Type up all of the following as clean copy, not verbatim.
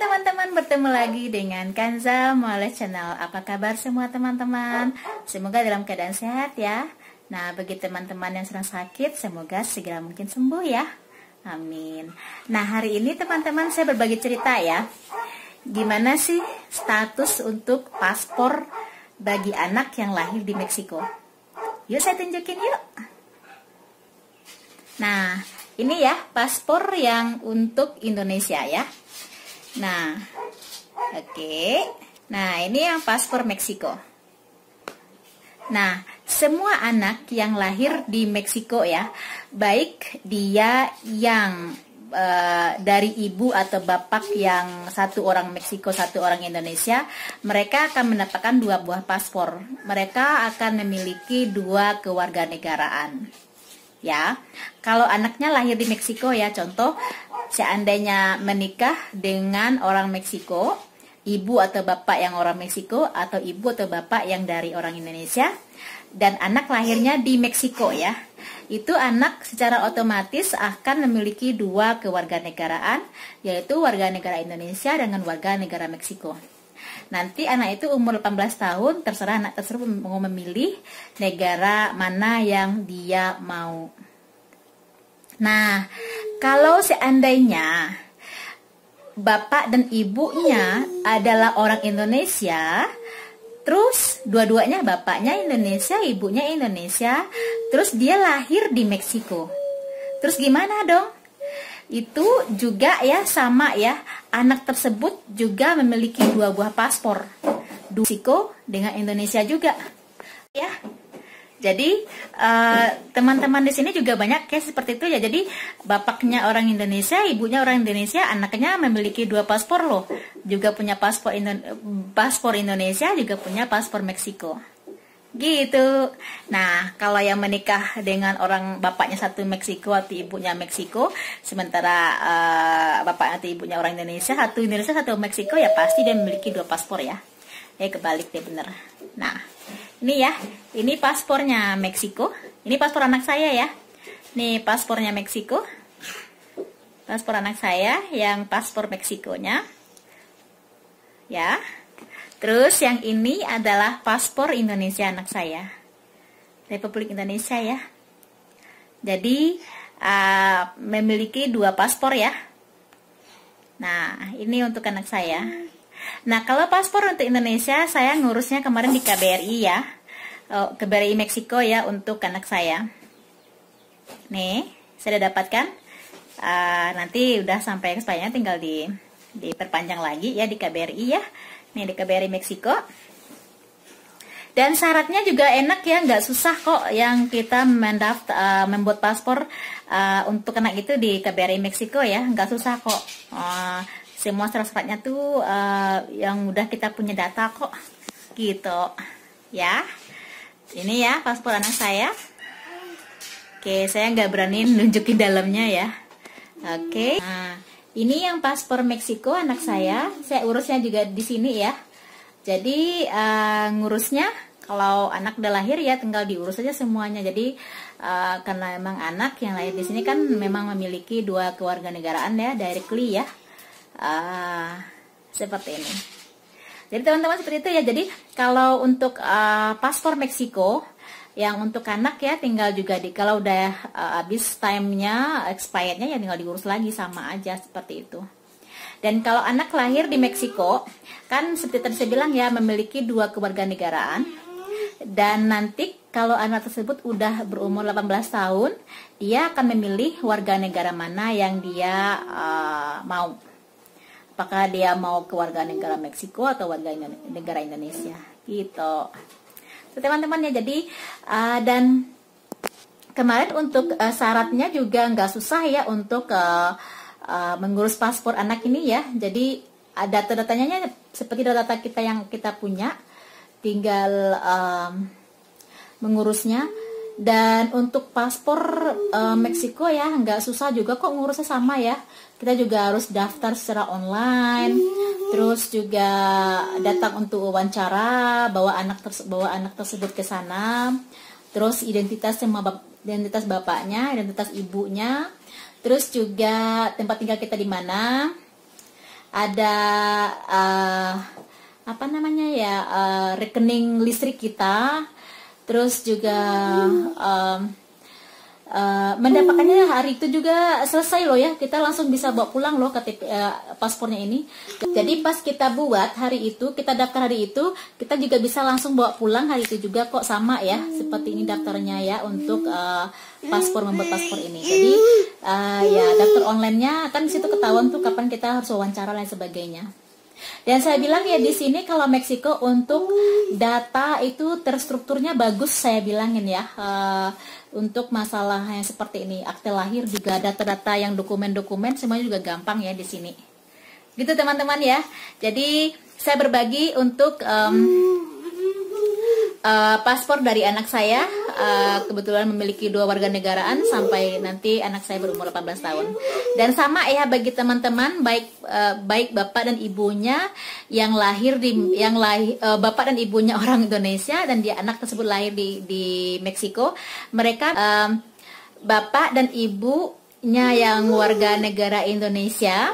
teman-teman, bertemu lagi dengan Kanza melalui channel. Apa kabar semua teman-teman? Semoga dalam keadaan sehat ya. Nah, bagi teman-teman yang sedang sakit, semoga segera mungkin sembuh ya. Amin. Nah, hari ini teman-teman saya berbagi cerita ya. Gimana sih status untuk paspor bagi anak yang lahir di Meksiko? Yuk saya tunjukin yuk. Nah, ini ya paspor yang untuk Indonesia ya. Nah, oke. Nah, ini yang paspor Meksiko. Nah, semua anak yang lahir di Meksiko ya, baik dia yang dari ibu atau bapak yang satu orang Meksiko, satu orang Indonesia, mereka akan mendapatkan 2 buah paspor. Mereka akan memiliki 2 kewarganegaraan. Ya, kalau anaknya lahir di Meksiko ya, contoh seandainya menikah dengan orang Meksiko, ibu atau bapak yang orang Meksiko atau ibu atau bapak yang dari orang Indonesia, dan anak lahirnya di Meksiko ya, itu anak secara otomatis akan memiliki 2 kewarganegaraan, yaitu warga negara Indonesia dengan warga negara Meksiko. Nanti anak itu umur 18 tahun, terserah anak tersebut mau memilih negara mana yang dia mau. Nah, kalau seandainya bapak dan ibunya adalah orang Indonesia, terus dua-duanya bapaknya Indonesia, ibunya Indonesia, terus dia lahir di Meksiko. Terus gimana dong? Itu juga ya sama ya, anak tersebut juga memiliki 2 buah paspor, Meksiko dengan Indonesia juga ya. Jadi teman-teman di sini juga banyak case seperti itu ya. Jadi bapaknya orang Indonesia, ibunya orang Indonesia, anaknya memiliki 2 paspor loh, juga punya paspor Indonesia, juga punya paspor Meksiko. Gitu. Nah, kalau yang menikah dengan orang bapaknya satu Meksiko atau ibunya Meksiko, sementara bapaknya atau ibunya orang Indonesia, satu Indonesia satu Meksiko, ya pasti dia memiliki 2 paspor ya. Kebalik deh bener. Nah, ini ya, ini paspornya Meksiko. Ini paspor anak saya ya. Nih paspornya Meksiko. Paspor anak saya yang paspor Meksikonya. Ya. Terus yang ini adalah paspor Indonesia anak saya, Republik Indonesia ya. Jadi memiliki 2 paspor ya. Nah, ini untuk anak saya. Nah, kalau paspor untuk Indonesia saya ngurusnya kemarin di KBRI ya, KBRI Meksiko ya, untuk anak saya. Nih, saya udah dapatkan. Nanti udah sampai expirednya, tinggal diperpanjang lagi ya di KBRI ya. Nih di KBRI Meksiko. Dan syaratnya juga enak ya, nggak susah kok yang kita membuat paspor untuk anak itu di KBRI Meksiko ya, nggak susah kok. Semua syarat-syaratnya tuh yang udah kita punya data kok, gitu ya. Ini ya paspor anak saya. Oke, saya nggak berani nunjukin dalamnya ya. Oke. Nah, ini yang paspor Meksiko anak saya urusnya juga di sini ya. Jadi ngurusnya kalau anak udah lahir ya tinggal diurus aja semuanya. Jadi karena emang anak yang lahir di sini kan memang memiliki 2 kewarganegaraan ya, directly ya. Seperti ini. Jadi teman-teman seperti itu ya. Jadi kalau untuk paspor Meksiko yang untuk anak ya, tinggal juga kalau udah habis time-nya, expirednya ya tinggal diurus lagi, sama aja seperti itu. Dan kalau anak lahir di Meksiko, kan seperti tadi saya bilang ya, memiliki 2 kewarganegaraan. Dan nanti kalau anak tersebut udah berumur 18 tahun, dia akan memilih warga negara mana yang dia mau. Apakah dia mau ke warga negara Meksiko atau warga negara Indonesia, gitu. Teman-teman ya, jadi dan kemarin untuk syaratnya juga nggak susah ya untuk mengurus paspor anak ini ya. Jadi data-datanya seperti data kita yang kita punya, tinggal mengurusnya. Dan untuk paspor Meksiko ya nggak susah juga kok, ngurusnya sama ya. Kita juga harus daftar secara online, terus juga datang untuk wawancara, bawa anak tersebut ke sana, terus identitas bapaknya, identitas ibunya, terus juga tempat tinggal kita di mana, ada apa namanya ya, rekening listrik kita, terus juga mendapatkannya hari itu juga selesai loh ya, kita langsung bisa bawa pulang loh KTP paspornya ini. Jadi pas kita buat hari itu, kita daftar hari itu, kita juga bisa langsung bawa pulang hari itu juga kok, sama ya seperti ini daftarnya ya untuk paspor, membuat paspor ini. Jadi ya daftar online-nya kan di situ ketahuan tuh kapan kita harus wawancara dan sebagainya. Dan saya bilang ya di sini kalau Meksiko untuk data itu terstrukturnya bagus, saya bilangin ya. Untuk masalah yang seperti ini, akte lahir juga, data-data yang dokumen-dokumen semuanya juga gampang ya di sini. Gitu teman-teman ya. Jadi saya berbagi untuk paspor dari anak saya, kebetulan memiliki 2 warga negaraan sampai nanti anak saya berumur 18 tahun. Dan sama ya bagi teman-teman, baik bapak dan ibunya yang lahir bapak dan ibunya orang Indonesia dan dia anak tersebut lahir di Meksiko, mereka bapak dan ibunya yang warga negara Indonesia.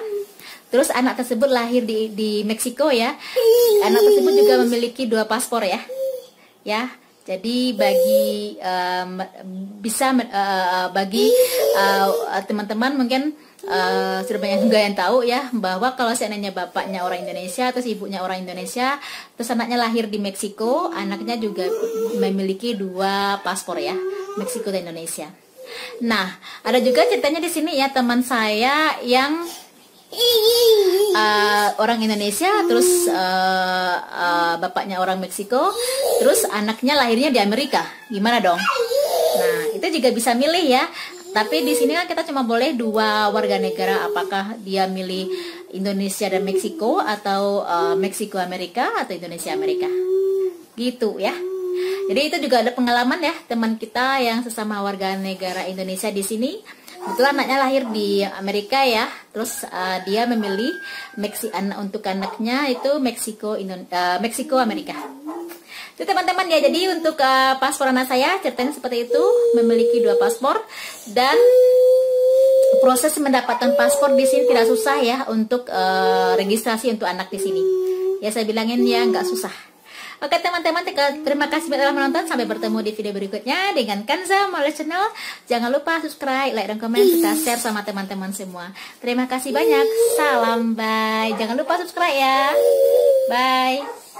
Terus anak tersebut lahir di Meksiko ya. Anak tersebut juga memiliki 2 paspor ya. Ya, jadi bagi bagi teman-teman mungkin sudah banyak juga yang tahu ya bahwa kalau seandainya bapaknya orang Indonesia terus ibunya orang Indonesia terus anaknya lahir di Meksiko, anaknya juga memiliki 2 paspor ya, Meksiko dan Indonesia. Nah, ada juga ceritanya di sini ya, teman saya yang orang Indonesia terus bapaknya orang Meksiko, terus anaknya lahirnya di Amerika, gimana dong? Nah itu juga bisa milih ya, tapi di sini kan kita cuma boleh 2 warga negara, apakah dia milih Indonesia dan Meksiko atau Meksiko Amerika atau Indonesia Amerika, gitu ya. Jadi itu juga ada pengalaman ya teman kita yang sesama warga negara Indonesia di sini. Kebetulan anaknya lahir di Amerika ya, terus dia memilih untuk anaknya itu Meksiko Amerika. Itu teman-teman ya, jadi untuk paspor anak saya ceritanya seperti itu, memiliki 2 paspor dan proses mendapatkan paspor di sini tidak susah ya untuk registrasi untuk anak di sini. Ya saya bilangin ya nggak susah. Oke teman-teman, terima kasih telah menonton. Sampai bertemu di video berikutnya dengan Kanza Moles Channel. Jangan lupa subscribe, like, dan komen, serta share sama teman-teman semua. Terima kasih banyak. Salam, bye. Jangan lupa subscribe ya. Bye.